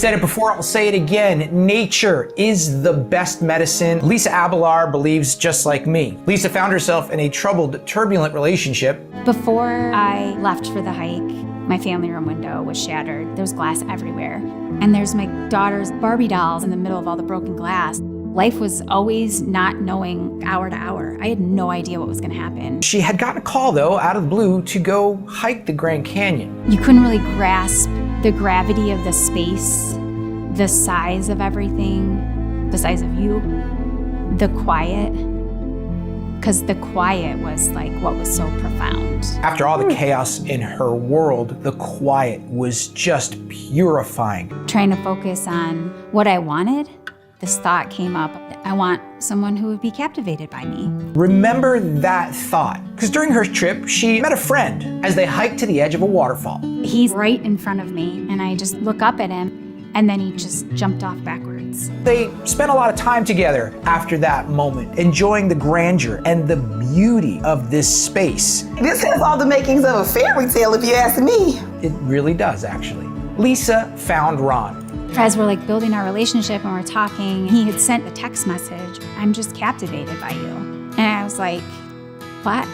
said it before, I'll say it again. Nature is the best medicine. Lisa Abelar believes just like me. Lisa found herself in a troubled, turbulent relationship. Before I left for the hike, my family room window was shattered. There was glass everywhere. And there's my daughter's Barbie dolls in the middle of all the broken glass. Life was always not knowing hour to hour. I had no idea what was gonna happen. She had gotten a call, though, out of the blue to go hike the Grand Canyon. You couldn't really grasp the gravity of the space, the size of everything, the size of you, the quiet. Because the quiet was like what was so profound. After all the chaos in her world, the quiet was just purifying. Trying to focus on what I wanted, this thought came up. I want someone who would be captivated by me. Remember that thought, because during her trip, she met a friend as they hiked to the edge of a waterfall. He's right in front of me, and I just look up at him, and then he just jumped off backwards. They spent a lot of time together after that moment, enjoying the grandeur and the beauty of this space. This has all the makings of a fairy tale, if you ask me. It really does, actually. Lisa found Ron. As we're like building our relationship and we're talking, he had sent a text message, "I'm just captivated by you." And I was like, what?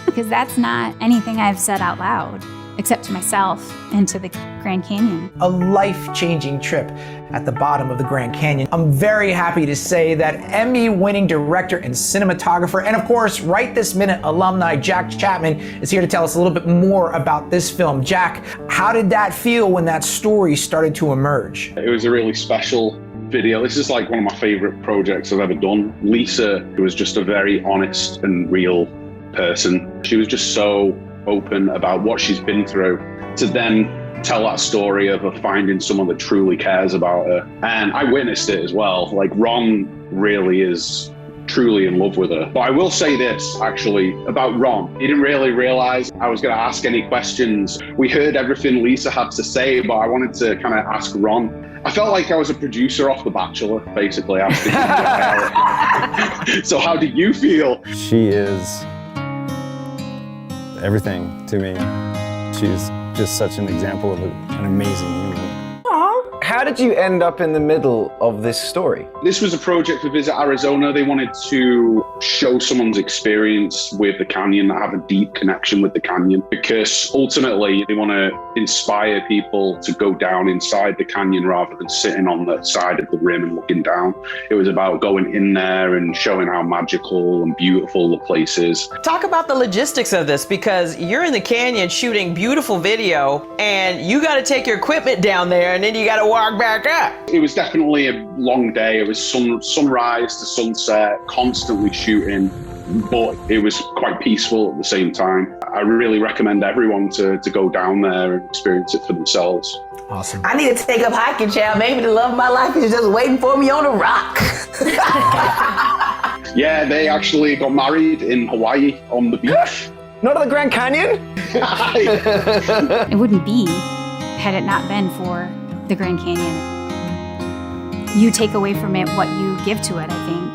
Because that's not anything I've said out loud, except to myself and to the Grand Canyon. A life-changing trip at the bottom of the Grand Canyon. I'm very happy to say that Emmy-winning director and cinematographer, and of course, Right This Minute alumni Jack Chapman is here to tell us a little bit more about this film. Jack, how did that feel when that story started to emerge? It was a really special video. This is like one of my favorite projects I've ever done. Lisa was just a very honest and real person. She was just so open about what she's been through, to then tell that story of her finding someone that truly cares about her. And I witnessed it as well. Like, Ron really is truly in love with her. But I will say this, actually, about Ron. He didn't really realize I was going to ask any questions. We heard everything Lisa had to say, but I wanted to kind of ask Ron. I felt like I was a producer off The Bachelor, basically. So how do you feel? She is everything to me. She's just such an example of an amazing human. How did you end up in the middle of this story? This was a project for Visit Arizona. They wanted to show someone's experience with the canyon, that have a deep connection with the canyon, because ultimately they want to inspire people to go down inside the canyon rather than sitting on the side of the rim and looking down. It was about going in there and showing how magical and beautiful the place is. Talk about the logistics of this, because you're in the canyon shooting beautiful video and you got to take your equipment down there and then you got to walk back up. It was definitely a long day. It was sunrise to sunset, constantly shooting, but it was quite peaceful at the same time. I really recommend everyone to go down there and experience it for themselves. Awesome. I need to take up hiking, child. Maybe the love of my life is just waiting for me on a rock. Yeah, they actually got married in Hawaii on the beach. Not at the Grand Canyon? It wouldn't be had it not been for the Grand Canyon. You take away from it what you give to it, I think.